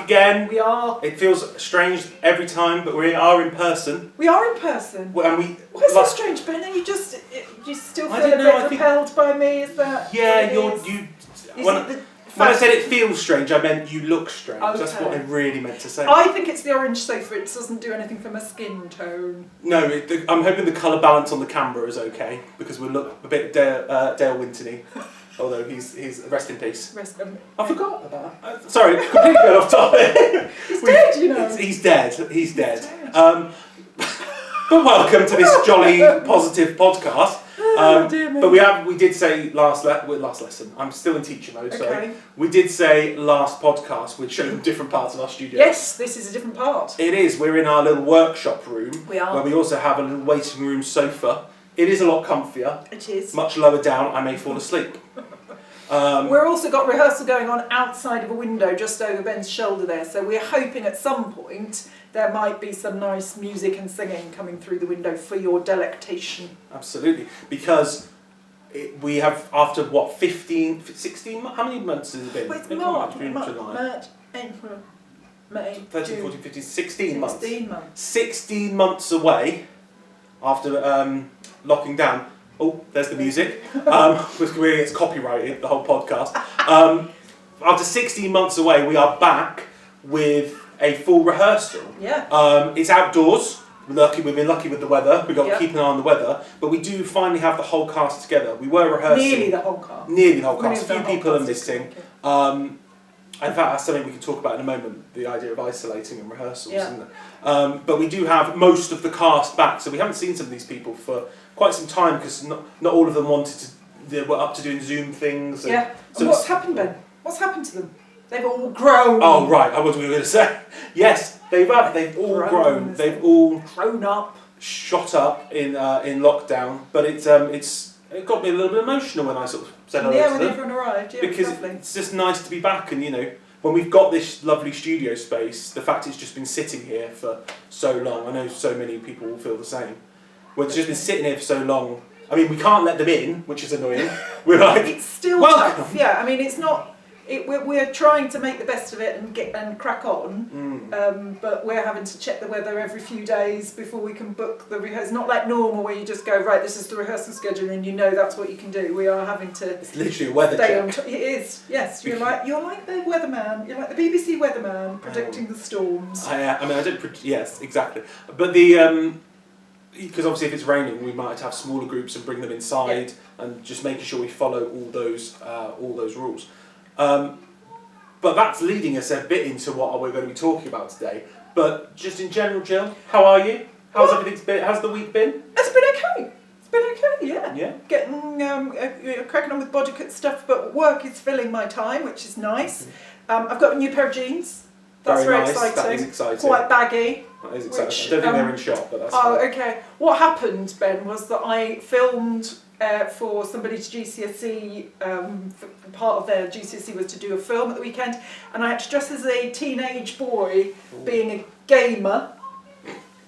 again. We are. It feels strange every time, but we are in person. We are in person. Well, and we. Why is that strange, Ben? Are you still feel a bit repelled by me? Is that? Yeah, when I said it feels strange, I meant you look strange. Okay. That's what I really meant to say. I think it's the orange sofa. It doesn't do anything for my skin tone. No, I'm hoping the colour balance on the camera is okay because we look a bit Dale Winton-y. Although he's rest in peace. I forgot about that. Sorry, completely got off topic. He's dead, you know. He's dead. He's dead. But welcome to this jolly positive podcast. Dear me. But we did say last lesson. I'm still in teacher mode, okay. Sorry. We did say last podcast, which showed different parts of our studio. Yes, this is a different part. It is. We're in our little workshop room. We are. Where we also have a little waiting room sofa. It is a lot comfier. It is. Much lower down, I may fall asleep. We've also got rehearsal going on outside of a window just over Ben's shoulder there, so we're hoping at some point there might be some nice music and singing coming through the window for your delectation. Absolutely, because we have, after what, 15, 16, how many months has it been? Well, it's March, April, May, 13, June, 14, 15, 16 months. 16 months. 16 months away after locking down. Oh, there's the music. It's copyrighted, the whole podcast. After 16 months away, we are back with a full rehearsal. Yeah. It's outdoors. We've been lucky with the weather. We've got to keep an eye on the weather. But we do finally have the whole cast together. We were rehearsing. Nearly the whole cast. Nearly the whole cast. A few people are missing. In fact, that's something we can talk about in a moment, the idea of isolating and rehearsals, isn't it? But we do have most of the cast back, so we haven't seen some of these people for quite some time because not all of them they were up to doing Zoom things. And so what's happened, Ben? What's happened to them? They've all grown. Oh, right, I was going to say. Yes, they've all grown. They've all grown up. Shot up in lockdown, but it got me a little bit emotional when I sort of said hello to them. Yeah, when everyone arrived, because it's just nice to be back, and when we've got this lovely studio space, the fact it's just been sitting here for so long, I know so many people will feel the same. It's just been sitting here for so long. I mean, we can't let them in, which is annoying. We're like, it's still tough. Yeah, I mean, it's not. We're trying to make the best of it and crack on, but we're having to check the weather every few days before we can book the rehearsal. It's not like normal where you just go, right, this is the rehearsal schedule and that's what you can do. We are having to. It's literally a weather check. It is, yes. You're like the weatherman. You're like the BBC weatherman predicting the storms. I don't. Yes, exactly. But because obviously if it's raining, we might have smaller groups and bring them inside, and just making sure we follow all those rules. But that's leading us a bit into what we're going to be talking about today. But just in general, Gill, how are you? How's everything been? How's the week been? It's been okay. It's been okay, yeah. Yeah. Getting cracking on with body cut stuff, but work is filling my time, which is nice. I've got a new pair of jeans. That's very nice. exciting. That is exciting. Quite baggy. That is exciting. I don't think they're in shop, but that's fine. Okay. What happened, Ben, was that I filmed for somebody's GCSE, part of their GCSE was to do a film at the weekend, and I had to dress as a teenage boy being a gamer.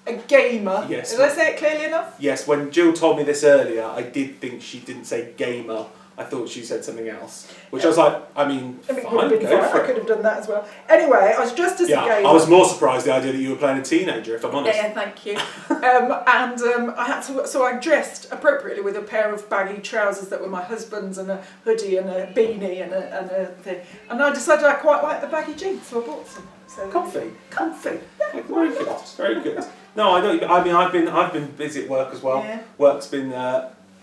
Yes. Did I say it clearly enough? Yes, when Gill told me this earlier, I did think she didn't say gamer. I thought she said something else, which I was like, fine, I could have done that as well. Anyway, I was dressed as a gamer. I was more surprised the idea that you were playing a teenager, if I'm honest. Yeah, thank you. I had to, so I dressed appropriately with a pair of baggy trousers that were my husband's, and a hoodie and a beanie and a thing. And I decided I quite like the baggy jeans, so I bought some. So comfy. Yeah, very good. Very good. No, I don't. I mean, I've been busy at work as well. Yeah. Work's been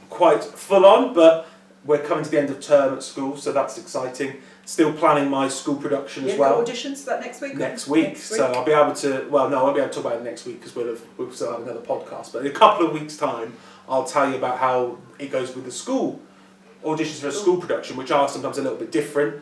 quite full on, but we're coming to the end of term at school, so that's exciting. Still planning my school production as well. Auditions, is that next week? Next week. So I'll be able to. Well, no, I won't be able to talk about it next week because we'll still have another podcast. But in a couple of weeks' time, I'll tell you about how it goes with the school auditions for a school production, which are sometimes a little bit different.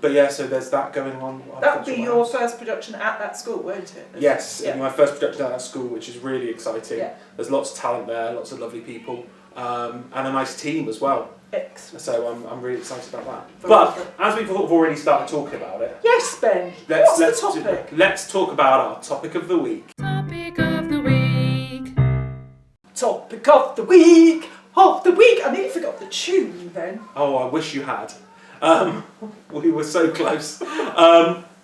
But yeah, so there's that going on. That will be your first production at that school, won't it? Yes, it'll be my first production at that school, which is really exciting. Yeah. There's lots of talent there, lots of lovely people, and a nice team as well. Excellent. So I'm really excited about that. But as we've already started talking about it, yes, Ben. What's the topic? Let's talk about our topic of the week. Topic of the week. Topic of the week. Of the week. I nearly forgot the tune then. Oh, I wish you had. We were so close.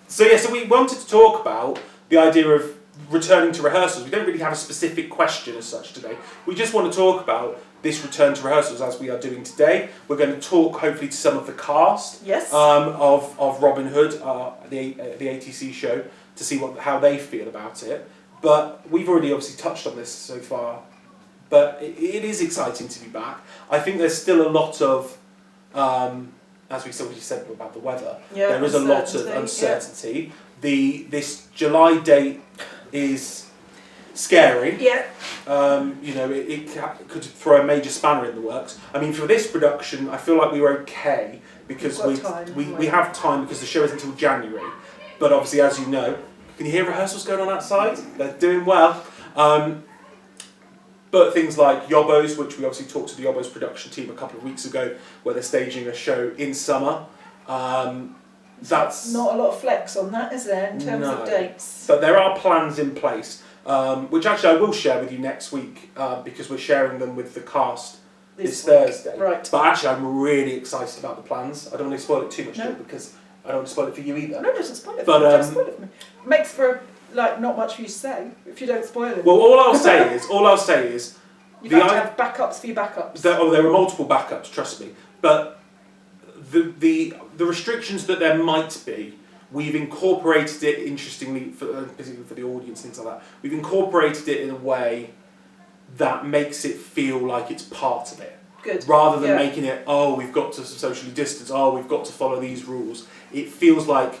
So we wanted to talk about the idea of returning to rehearsals. We don't really have a specific question as such today. We just want to talk about this return to rehearsals as we are doing today. We're going to talk hopefully to some of the cast of Robin Hood, the ATC show, to see how they feel about it. But we've already obviously touched on this so far. But it is exciting to be back. I think there's still a lot of, as we said about the weather, there is a lot of uncertainty. This July date is scary. Yeah. It could throw a major spanner in the works. I mean, for this production, I feel like we were okay because we have time because the show is until January. But obviously, as you know, can you hear rehearsals going on outside? They're doing well. But things like Yobbos, which we obviously talked to the Yobbos production team a couple of weeks ago, where they're staging a show in summer. That's not a lot of flex on that, is there, in terms of dates? But there are plans in place, which actually I will share with you next week because we're sharing them with the cast this Thursday. Right. But actually, I'm really excited about the plans. I don't want to spoil it too much, because I don't want to spoil it for you either. No, don't spoil it. Don't spoil it for me. Makes for not much for you to say if you don't spoil it. Well, all I'll say is you've got to have backups for your backups. There are multiple backups, trust me. But the restrictions that there might be, we've incorporated it, interestingly, particularly for the audience, things like that, we've incorporated it in a way that makes it feel like it's part of it. Good. Rather than making it, we've got to socially distance, we've got to follow these rules. It feels like,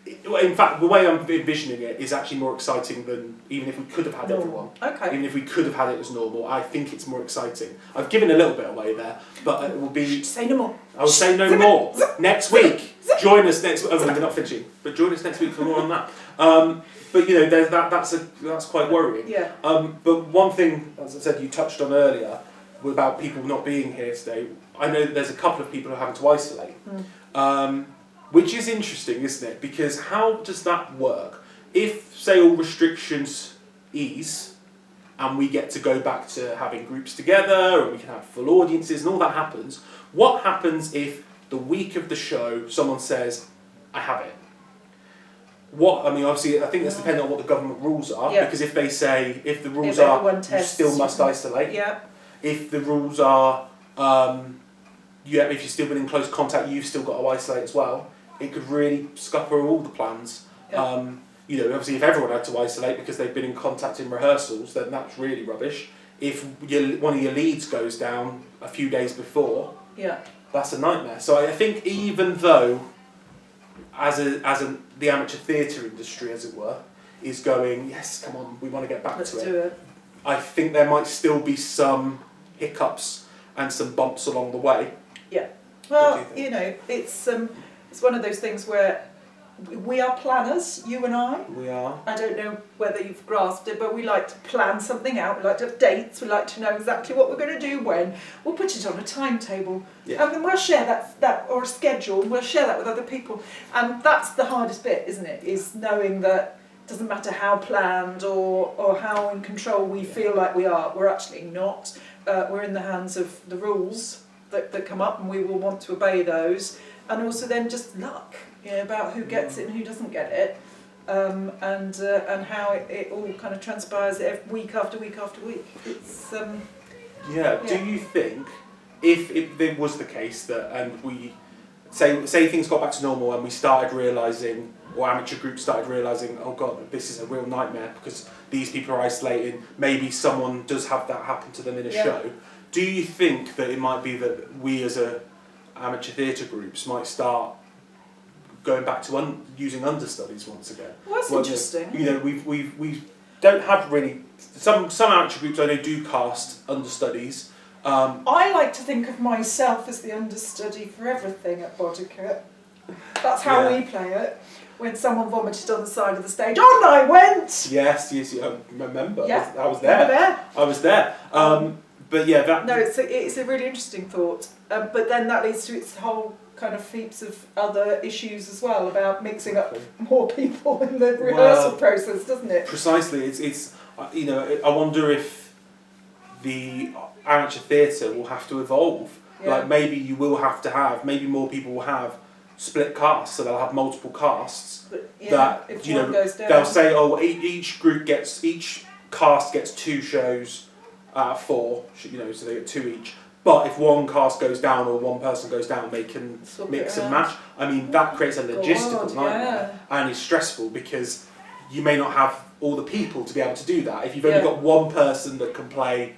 in fact, the way I'm envisioning it is actually more exciting than even if we could have had everyone. Okay. Even if we could have had it as normal, I think it's more exciting. I've given a little bit away there, but it will be... Say no more. I will say no more. Next week. Join us next week. We're not finishing, but join us next week for more on that. But that's quite worrying. Yeah. But one thing, as I said, you touched on earlier, about people not being here today. I know that there's a couple of people who are having to isolate. Which is interesting, isn't it? Because how does that work? If, say, all restrictions ease and we get to go back to having groups together and we can have full audiences and all that happens, what happens if the week of the show someone says, I have it? Obviously, I think that's depending on what the government rules are, because if the rules are, you still must isolate. Yeah. If the rules are, if you've still been in close contact, you've still got to isolate as well. It could really scupper all the plans. Yeah. Obviously, if everyone had to isolate because they've been in contact in rehearsals, then that's really rubbish. If one of your leads goes down a few days before, that's a nightmare. So I think even though, the amateur theatre industry, as it were, is going, yes, come on, we want to get back to it. Do it. I think there might still be some hiccups and some bumps along the way. Yeah. Well, it's one of those things where we are planners, you and I. We are. I don't know whether you've grasped it, but we like to plan something out. We like to have dates. We like to know exactly what we're going to do when. We'll put it on a timetable. Yeah. And then we'll share that or a schedule, and we'll share that with other people. And that's the hardest bit, isn't it? Is knowing that it doesn't matter how planned or how in control we feel like we are. We're actually not. We're in the hands of the rules that come up, and we will want to obey those. And also then just luck, about who gets it and who doesn't get it, and how it all kind of transpires week after week after week. It's Do you think if it was the case that, and we say things got back to normal and we started realising, or amateur groups started realising, oh God, this is a real nightmare because these people are isolating, maybe someone does have that happen to them in a show. Do you think that it might be that we as amateur theatre groups might start going back to using understudies once again? Well, that's interesting. We don't have really some amateur groups I know do cast understudies. I like to think of myself as the understudy for everything at Bodicote. That's how we play it. When someone vomited on the side of the stage, on I went! Yes, I remember. Yeah, I was there. I was there. But yeah, that... No, it's a really interesting thought. But then that leads to its whole kind of heaps of other issues as well about mixing up more people in the rehearsal process, doesn't it? Precisely. It's I wonder if the amateur theatre will have to evolve. Yeah. Like maybe you will have to have, maybe more people will have split casts, so they'll have multiple casts. But, That if you one know, goes down, they'll say, oh, each cast gets 2 shows out of 4. You know, so they get 2 each. But if one cast goes down or one person goes down, they can Swap mix it and around. match. I mean, that creates a logistical nightmare and is stressful because you may not have all the people to be able to do that. If you've only got one person that can play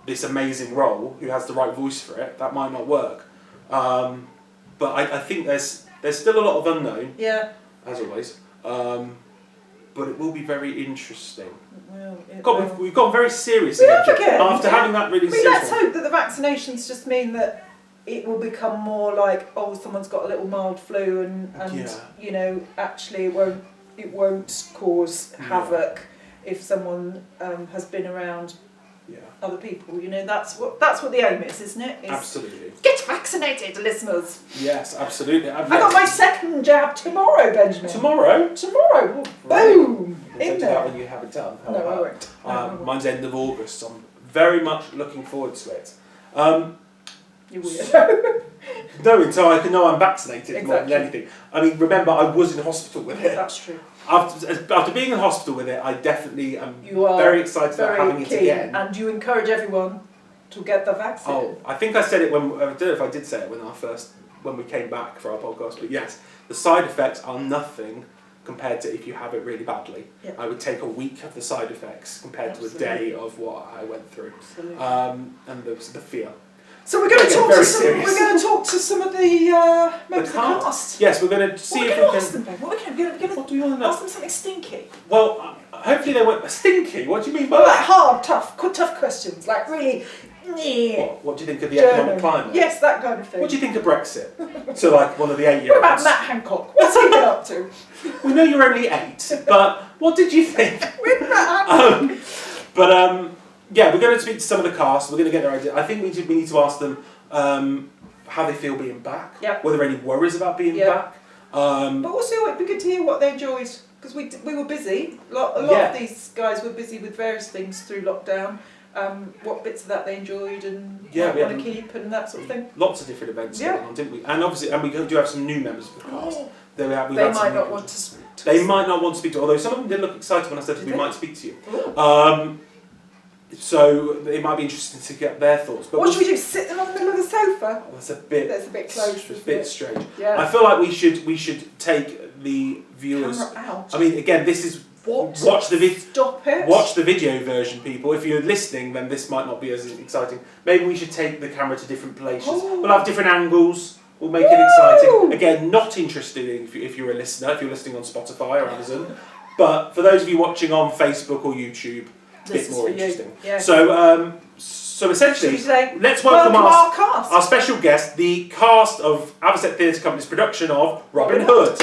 this amazing role, who has the right voice for it, that might not work. But I think there's still a lot of unknown, as always. But it will be very interesting. We've gone very serious again after having that really serious. Let's hope that the vaccinations just mean that it will become more like, oh, someone's got a little mild flu, and you know, actually it won't cause havoc if someone has been around other people. You know, that's what the aim is, isn't it? Absolutely. Get vaccinated, listeners. Yes, absolutely. I got my second jab tomorrow, Benjamin. Tomorrow? Tomorrow. Boom. We'll do that when you have it done. No, I won't. Mine's end of August, so I'm very much looking forward to it. You weirdo. No, until I can know I'm vaccinated more than Exactly. anything. I mean, remember, I was in hospital with it. That's true. After being in hospital with it, I definitely am You are very excited about having keen, it again. and you encourage everyone to get the vaccine. Oh, I think I said it when, I don't know if I did say it when we came back for our podcast, but yes, the side effects are nothing compared to if you have it really badly. Yeah. I would take a week of the side effects compared to a day of what I went through. Absolutely. And the fear. So we're going to talk to some of the members of the cast. cast. Yes, we're going to see if we can. What do you want to know? Ask them something stinky. Well, hopefully they won't. Stinky? What do you mean by Well, like that? hard, tough questions, like really. What do you think of the economic climate? Yes, that kind of thing. What do you think of Brexit? So, like one of the 8-year-olds. What about Matt Hancock? What's he been up to? We know you're only 8, but what did you think? With Matt Hancock. Yeah, we're going to speak to some of the cast. We're going to get their idea. I think we need to ask them how they feel being back. Yep. Were there any worries about being back? But also, it'd be good to hear what they enjoyed, because we were busy. A lot of these guys were busy with various things through lockdown. What bits of that they enjoyed and want to keep and that sort of thing. Lots of different events going on, didn't we? And obviously, we do have some new members of the cast. They might not want to speak to us. They might not want to speak to, although some of them did look excited when I said we might speak to you. So it might be interesting to get their thoughts. But what should we do? Sit them on the middle of the sofa? That's a bit close. It's a bit strange. Yeah. I feel like we should take the viewers. Camera out. I mean, again, this is What? watch the video. Stop it. Watch the video version, people. If you're listening, then this might not be as exciting. Maybe we should take the camera to different places. Oh. We'll have different angles. We'll make it exciting. Again, not interested if you're a listener, if you're listening on Spotify or Amazon. But for those of you watching on Facebook or YouTube, a bit more interesting. Yeah. So essentially, let's welcome our special guest, the cast of Avocet Theatre Company's production of Robin Hood.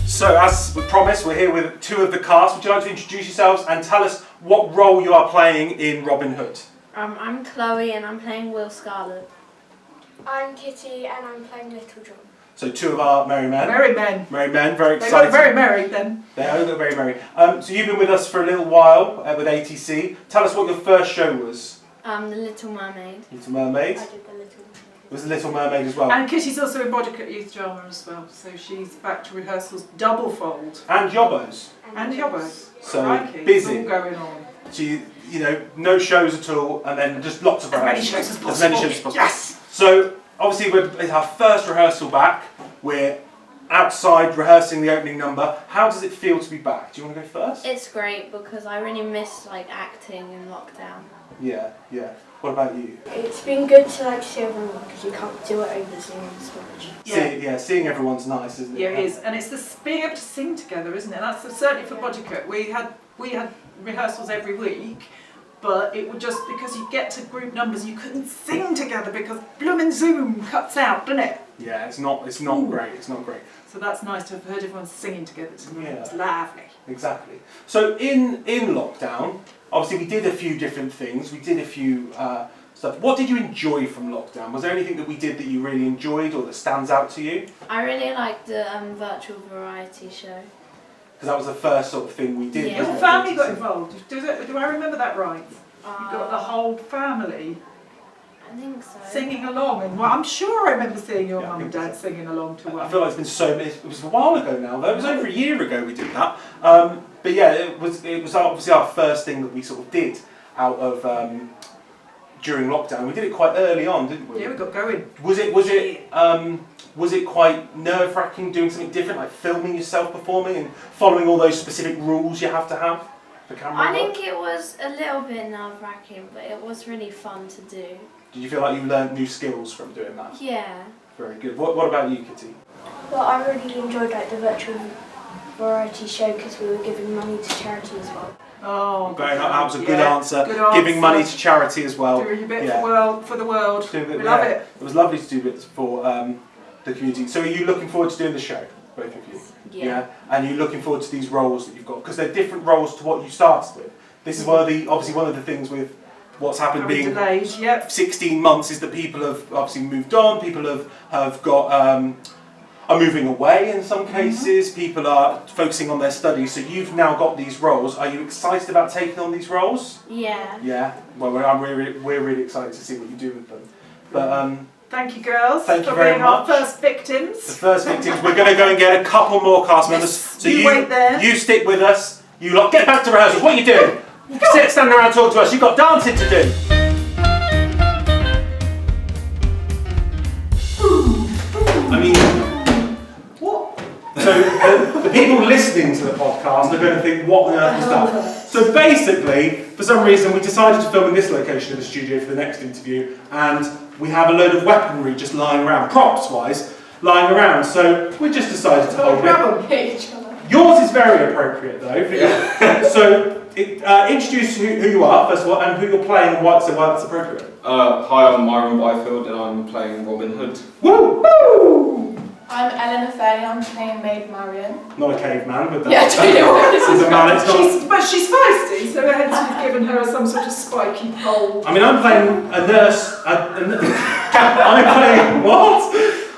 So, as we promised, we're here with 2 of the cast. Would you like to introduce yourselves and tell us what role you are playing in Robin Hood? I'm Chloe and I'm playing Will Scarlet. I'm Kitty and I'm playing Little John. So 2 of our merry men. Merry men. Merry men, very They excited. look very merry then. They look very merry. So you've been with us for a little while with ATC. Tell us what your first show was. The Little Mermaid. Little Mermaid. I did the Little Mermaid. It was the Little Mermaid as well. And Kitty's also in Bodycut Youth Drama as well, so she's back to rehearsals double fold. And Yobbos. And Yobbos. So Crikey, busy. It's all going on. So no shows at all, and then just lots of As many rehearsals. shows as possible. As many shows as possible. Yes! So obviously it's our first rehearsal back. We're outside rehearsing the opening number. How does it feel to be back? Do you want to go first? It's great because I really missed acting in lockdown. Yeah. What about you? It's been good to see everyone because you can't do it over Zoom so much. Seeing everyone's nice, isn't it? Yeah, it is, and it's being able to sing together, isn't it? That's certainly for Bodycut. We had rehearsals every week, but it would just because you get to group numbers, you couldn't sing together because blooming Zoom cuts out, doesn't it? Yeah, it's not great. It's not great. So that's nice to have heard everyone singing together tonight. Yeah. It's lovely. Exactly. So in lockdown, obviously we did a few different things. We did a few stuff. What did you enjoy from lockdown? Was there anything that we did that you really enjoyed or that stands out to you? I really liked the virtual variety show. Because that was the first sort of thing we did. Yeah. wasn't Your it? family got involved. Do I remember that right? You got the whole family. I think so. Singing along, and well, I'm sure I remember seeing your Yeah, I mum and think dad singing along to I one. feel like it was a while ago now though, it was over a year ago we did that. But yeah, it was obviously our first thing that we sort of did out of during lockdown. We did it quite early on, didn't we? Yeah, we got going. Was it quite nerve-wracking doing something different, like filming yourself performing and following all those specific rules you have to have for camera I work? think it was a little bit nerve-wracking, but it was really fun to do. Did you feel like you learned new skills from doing that? Yeah. Very good. What about you, Kitty? Well, I really enjoyed like the virtual variety show because we were giving money to charity as well. Oh, That was a good yeah, answer. good answer. Giving money to charity as well. Doing a bit Yeah. for the world. Doing a bit- We love yeah. it. It was lovely to do bits for the community. So are you looking forward to doing the show, both of you? Yeah. And you're looking forward to these roles that you've got because they're different roles to what you started with. This is one of the things with what's happened Very being delayed. Yep. 16 months is that people have obviously moved on. People have got are moving away in some cases. People are focusing on their studies. So you've now got these roles. Are you excited about taking on these roles? Yeah. Yeah. Well, we're really excited to see what you do with them. But Thank you, girls, Thank you for very being our much. first the victims. first victims, we're going to go and get a couple more cast members. So You wait there. You stick with us. You lot get back to rehearsals. What are you doing? Standing around talking to us. You've got dancing to do. I mean, What? so the people listening to the podcast are going to think, what on earth is that? So basically, for some reason, we decided to film in this location of the studio for the next interview, and we have a load of weaponry just lying around, props-wise, lying around. So we just decided to hold it. Grab 'em. Hit each other. Yours is very appropriate, though. So introduce who you are, first of all, and who you're playing and why that's appropriate. Hi, I'm Myron Byfield and I'm playing Robin Hood. Woo! Woo! I'm Eleanor Fairley, I'm playing Maid Marion. Not a caveman, but Yeah, that's do you know what this is a man. It's not. But she's feisty, so hence we've given her some sort of spiky pole. I mean, I'm playing a nurse. I'm playing what?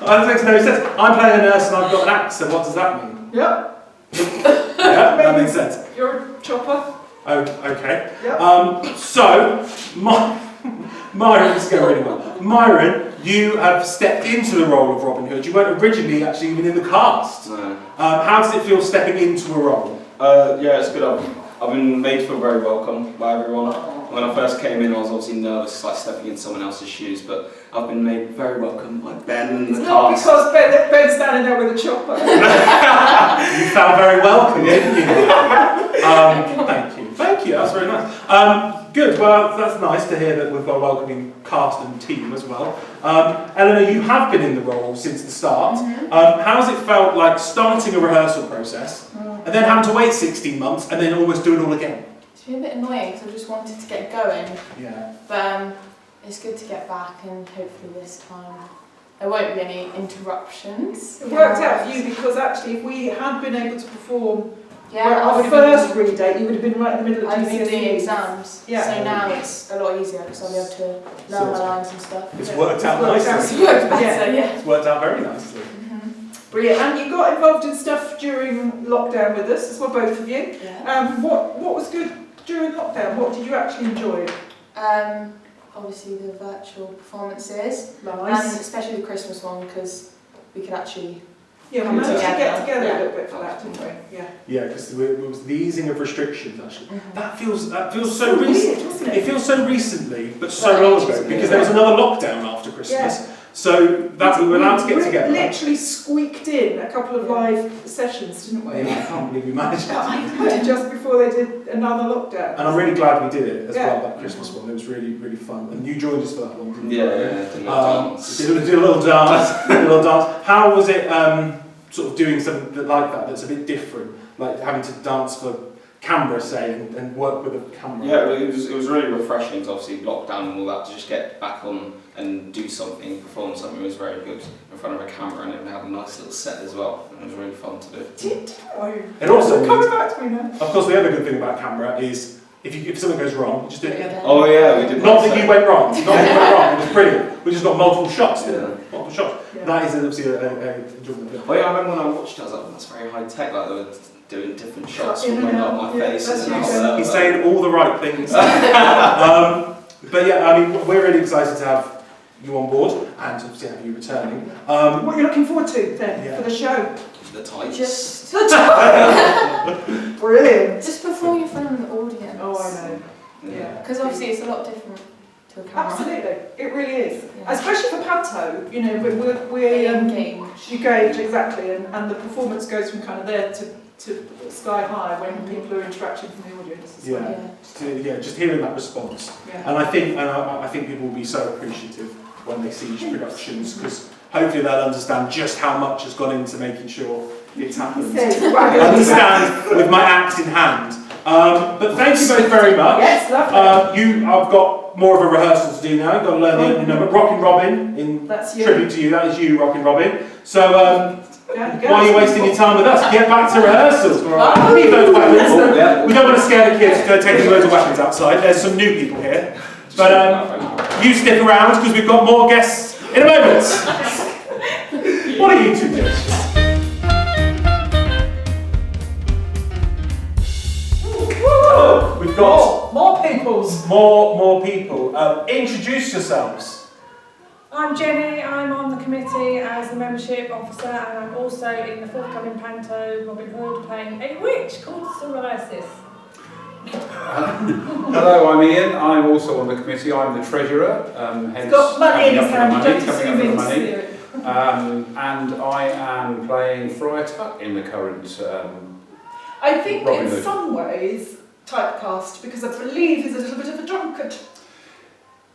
That makes no sense. I'm playing a nurse and I've got an axe. So what does that mean? Yep. Yeah, that makes sense. You're a chopper. Oh, okay. Yep. So, Myron, let's go really well. Myron, you have stepped into the role of Robin Hood. You weren't originally actually even in the cast. No. How does it feel stepping into a role? Yeah, it's good. I've been made to feel very welcome by everyone. When I first came in, I was obviously nervous, like stepping in someone else's shoes, but I've been made very welcome by Ben and It's the not cast. because Ben's standing there with a chopper. You felt very welcome, didn't you? Thank you, that's very nice. Good, well that's nice to hear that we've got a welcoming cast and team as well. Eleanor, you have been in the role since the start. How's it felt like starting a rehearsal process and then having to wait 16 months and then almost do it all again? It's been a bit annoying because I just wanted to get going, Yeah. but it's good to get back and hopefully this time there won't be any interruptions. It worked out for you because actually if we had been able to perform Yeah, I our would first have redate, you would have been right in the middle of been, I've been doing GCSEs. exams, Yeah. so now it's a lot easier because I'll be able to learn my lines and stuff. It's Yeah. worked out It's worked out. nicely. It's worked better, Yeah. yeah. It's worked out very nicely. Brilliant. And you got involved in stuff during lockdown with us as well, both of you. Yeah. What was good during lockdown? What did you actually enjoy? Obviously the virtual performances, and Nice. especially the Christmas one because we could actually. Yeah, we come managed to get together. together Yeah. a little bit for that, didn't we? Yeah. Yeah, because it was the easing of restrictions actually. That feels so So recent. weird, wasn't It it? feels so recently, but so long ago, because there was another lockdown after Christmas. So that we were allowed to get together. Literally squeaked in a couple of live sessions, didn't we? I can't believe we managed I it. know, just before they did another lockdown. And I'm really glad we did it as Yeah. well, that Christmas one. It was really, really fun. And you joined us for that one, didn't you? Yeah, did a little dance. Did a little dance. A little dance. How was it sort of doing something like that that's a bit different? Like having to dance for camera, say, and work with a camera? Yeah, it was really refreshing, 'cause obviously lockdown and all that, to just get back on and do something, perform something was very good in front of a camera, and it had a nice little set as well. It was really fun to do. Did you? It also Coming means, back to me now. of course, the other good thing about camera is if something goes wrong, you just do it again. Oh yeah, we did. Not that you went wrong. Not that you went wrong. It was brilliant. We just got multiple shots. Didn't we? Yeah. Multiple shots. Yeah. That is obviously a enjoyment. Oh yeah, I remember when I watched it, I was like, that's very high tech, like they were doing different shots In and from out, my yeah, face. that's And you, all that. He's saying all the right things. But yeah, I mean, we're really excited to have you on board and obviously have you returning. What are you looking forward to then Yeah. for the show? The tights. Just, Brilliant. just perform in front of an audience. Oh, I know. Yeah. Because obviously it's a lot different to a camera. Absolutely, it really is. Yeah. Especially for panto, you know, we engage. you gauge exactly, and the performance goes from kind of there to sky high when people are interacting from the audience. as well. Just hearing that response. Yeah. And I think people will be so appreciative when they see each productions, because hopefully they'll understand just how much has gone into making sure it's happened. I understand with my axe in hand. But thank you both very much. Yes, lovely. I've got more of a rehearsal to do now. You've got to learn the opening number. Rockin' Robin, in That's you. tribute to you. That is you, Rockin' Robin. So Yeah, why are you wasting your time with us? Get back to rehearsals. Leave those weapons. We don't want to scare the kids taking loads of weapons outside. There's some new people here. But you stick around because we've got more guests in a moment. What are you two doing? We've got more peoples. more people. Introduce yourselves. I'm Jenny, I'm on the committee as the membership officer, and I'm also in the forthcoming panto Robin Hood playing a witch called Psoriasis. Hello, I'm Ian. I'm also on the committee. I'm the treasurer. Hence, He's got money in his hand, you coming don't have to up zoom for in the to see money. it. And I am playing Friar Tuck in the current. I think Robin in Hood. some ways typecast, because I believe he's a little bit of a drunkard.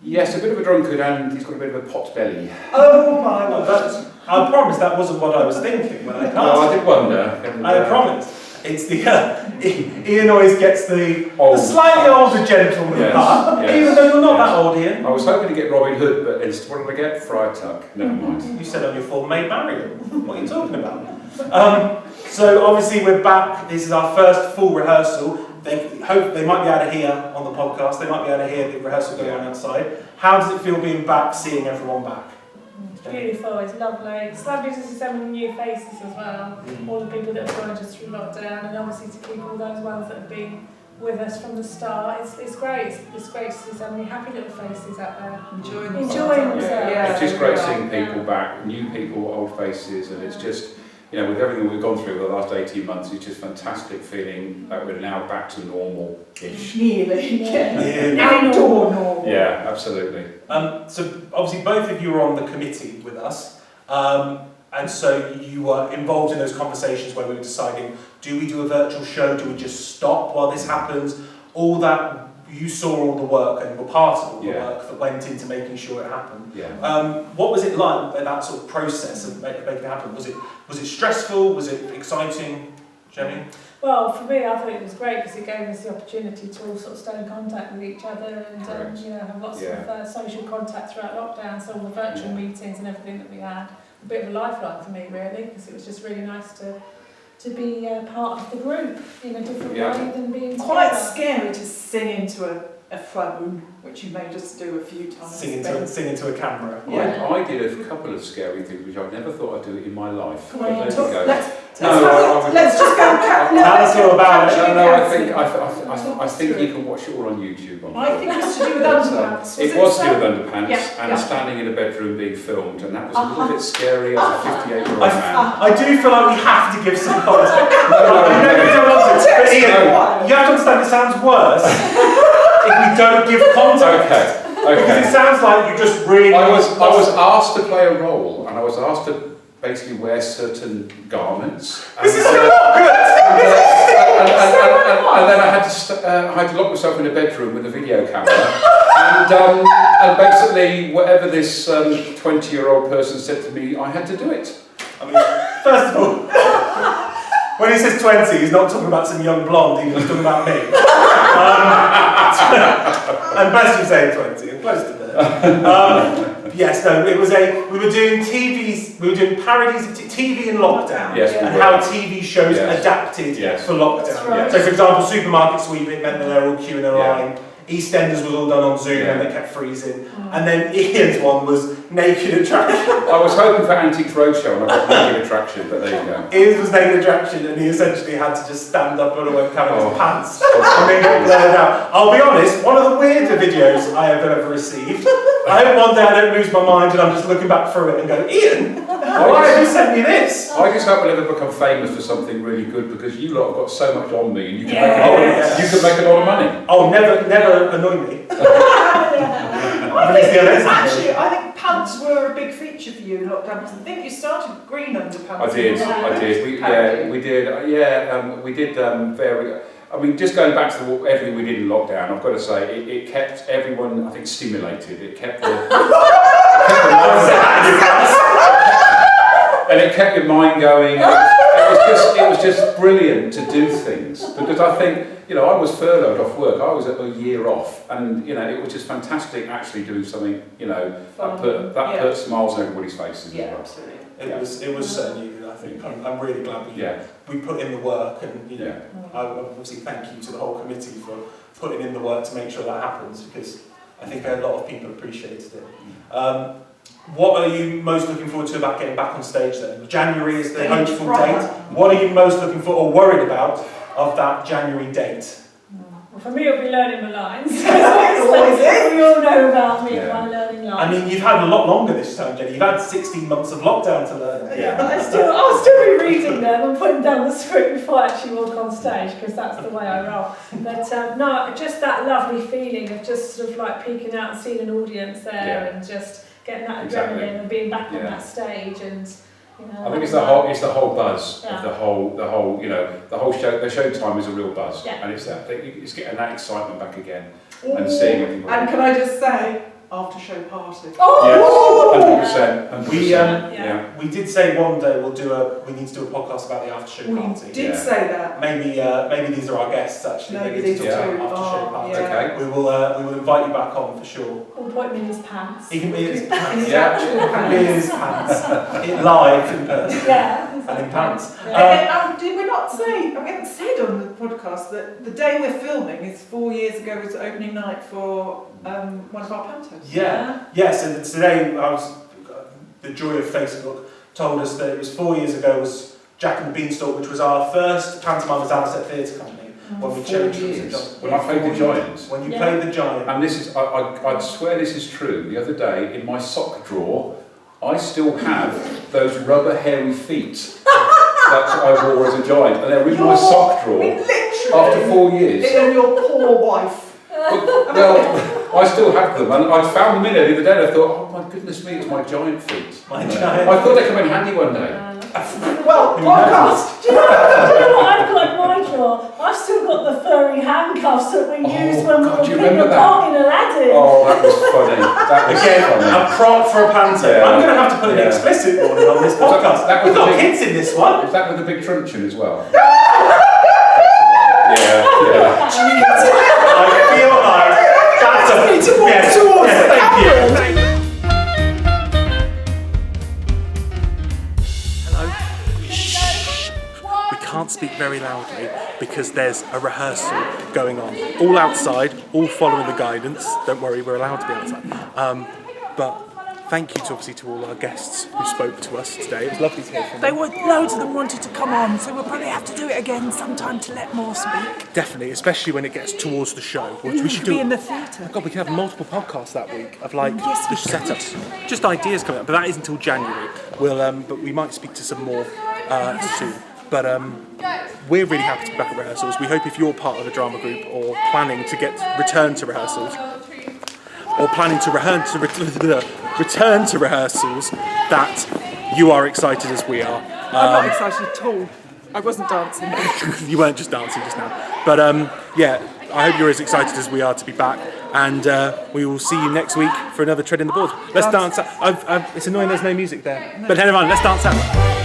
Yes, a bit of a drunkard, and he's got a bit of a pot belly. Oh my Well, word. I promise that wasn't what I was thinking when I cast. No, I did wonder. And, I promise. It's the Ian always gets the Old. slightly older gentleman Yes, part, yes, even though you're not yes. that old, Ian. I was hoping to get Robin Hood, but instead, what did I get? Friar Tuck. Never mind. You said on your full Maid Marian. What are you talking about? So obviously we're back. This is our first full rehearsal. They might be able to hear on the podcast. They might be able to hear the rehearsal going on outside. How does it feel being back, seeing everyone back? It's beautiful, it's lovely. It's lovely to see so many new faces as well. All the people that have joined us through lockdown, and obviously to keep all those ones that have been with us from the start. It's great. It's great to see so many happy little faces out there. Enjoying themselves. Yeah. It's just great seeing people back, new people, old faces, and it's just, you know, with everything we've gone through the last 18 months, it's just fantastic feeling that we're now back to normal-ish. Nearly. Yeah. Outdoor normal. Yeah, absolutely. So obviously both of you are on the committee with us, and so you were involved in those conversations where we were deciding, do we do a virtual show, do we just stop while this happens? All that, you saw all the work and were part of all the Yeah. work that went into making sure it happened. Yeah. What was it like, that sort of process of making it happen? Was it stressful? Was it exciting, Jenny? Well, for me, I thought it was great because it gave us the opportunity to all sort of stay in contact with each other and Correct. you know, have lots Yeah. of social contact throughout lockdown. So all the virtual Yeah. meetings and everything that we had, a bit of a lifeline for me really, because it was just really nice to be part of the group in a different Yeah. way than being Quite together. scary to sing into a phone, which you made us do a few times. Sing into a camera. Yeah. I did a couple of scary things which I've never thought I'd do in my life. Come But on, there you talk, go. let's No, just go Tell us all about it. No, I think you can watch it all on YouTube. I think it was to do with underpants. It was to do with underpants Yeah, and yeah. standing in a bedroom being filmed, and that was a little bit scary as a 58-year-old man. I do feel like we have to give some context. No, I know you don't want to, but Context, Ian, no. you have to understand it sounds worse if we don't give context. Because it Okay. sounds like you just really... I was asked to play a role, and I was asked to basically wear certain garments. This is and, not good! and then I had to lock myself in a bedroom with a video camera, and basically whatever this 20-year-old person said to me, I had to do it. I mean, first of all, when he says 20, he's not talking about some young blonde, he's talking about me. And best you say 20, I'm close to there. Yes, no, it was we were doing parodies of TV in lockdown, Yes, we and were. how TV shows Yes. adapted Yes. for lockdown. That's right. So for example, supermarket sweep, it meant that they're all queuing in a Yeah. line EastEnders was all done on Zoom and they kept freezing. And then Ian's one was Naked Attraction. I was hoping for Antiques Roadshow and I got Naked Attraction, but there you go. Ian's was Naked Attraction and he essentially had to just stand up on a webcam in his pants and then get blurred out. I'll be honest, one of the weirder videos I have ever received. I hope one day I don't lose my mind and I'm just looking back through it and go, Ian, why have you sent me this? I just hope I'll never become famous for something really good because you lot have got so much on me and you can, make, you can make a lot of money. Oh, never annoy me. Actually, I think pants were a big feature for you in lockdown because I think you started green underpants. I did. We did very. I mean, just going back to everything we did in lockdown, I've got to say, it kept everyone, I think, stimulated. It kept the and it kept your mind going. It was just brilliant to do things because I think, you know, I was furloughed off work. I was a year off, and you know, it was just fantastic actually doing something, you know, that put smiles on everybody's faces as well. Absolutely. It was so new. I think I'm really glad we put in the work, and you know, I obviously thank you to the whole committee for putting in the work to make sure that happens because I think a lot of people appreciated it. What are you most looking forward to about getting back on stage then? January is the hopeful date. What are you most looking for or worried about of that January date? Well, for me, it'll be learning my lines. We all know about me and my learning lines. I mean, you've had a lot longer this time, Jenny. You've had 16 months of lockdown to learn. I'll still be reading them and putting down the script before I actually walk on stage because that's the way I roll. But no, just that lovely feeling of just sort of like peeking out and seeing an audience there and just getting that adrenaline and being back on that stage and. You know, I think it's the whole buzz of the whole you know, the whole show. The show time is a real buzz, and it's getting that excitement back again and seeing everybody. And can I just say, after show party. Yes, 100%. We did say one day we need to do a podcast about the after show party. We did say that. Maybe these are our guests actually. Maybe these are after show party. Yeah. Okay. We will invite you back on for sure. We'll put him in his pants. He can be in his pants. He can be in his pants. Live in person. And in pants. Did we not say, we haven't said on the podcast that the day we're filming is 4 years ago was opening night for one of our pantos. Yes, and today the joy of Facebook told us that it was 4 years ago was Jack and the Beanstalk, which was our first pantomime as Alistair Theatre Company. When we changed when I played the Giants. When you played the Giant. And this is, I'd swear this is true. The other day, in my sock drawer, I still have those rubber hairy feet that I wore as a Giant. And they're in my sock drawer after 4 years. And your poor wife. Well, I still have them. And I found them in there the other day and I thought, oh my goodness me, it's my Giant feet. My Giant. I thought they'd come in handy one day. Well, podcast. Do you know what I've got in my drawer? I've still got the furry handcuffs that we used when we were playing a part in Aladdin. Oh, that was funny. That was funny. A prop for a panto. I'm going to have to put an explicit warning on this podcast. We've got kids in this one. Was that with the big truncheon as well? I feel like that's a need to walk towards the camera. Thank you. Can't speak very loudly because there's a rehearsal going on. All outside, all following the guidance. Don't worry, we're allowed to be outside. But thank you to all our guests who spoke to us today. It was lovely to hear from them. Loads of them wanted to come on, so we'll probably have to do it again sometime to let more speak. Definitely, especially when it gets towards the show. Which we should do in the theatre. Oh God, we could have multiple podcasts that week of the setups. Just ideas coming up, but that is until January. But we might speak to some more soon. But we're really happy to be back at rehearsals. We hope if you're part of a drama group or planning to return to rehearsals, that you are excited as we are. I'm not excited at all. I wasn't dancing. You weren't just dancing just now. But I hope you're as excited as we are to be back. And we will see you next week for another Treading the Boards. Let's dance out. It's annoying there's no music there. But never mind, let's dance out.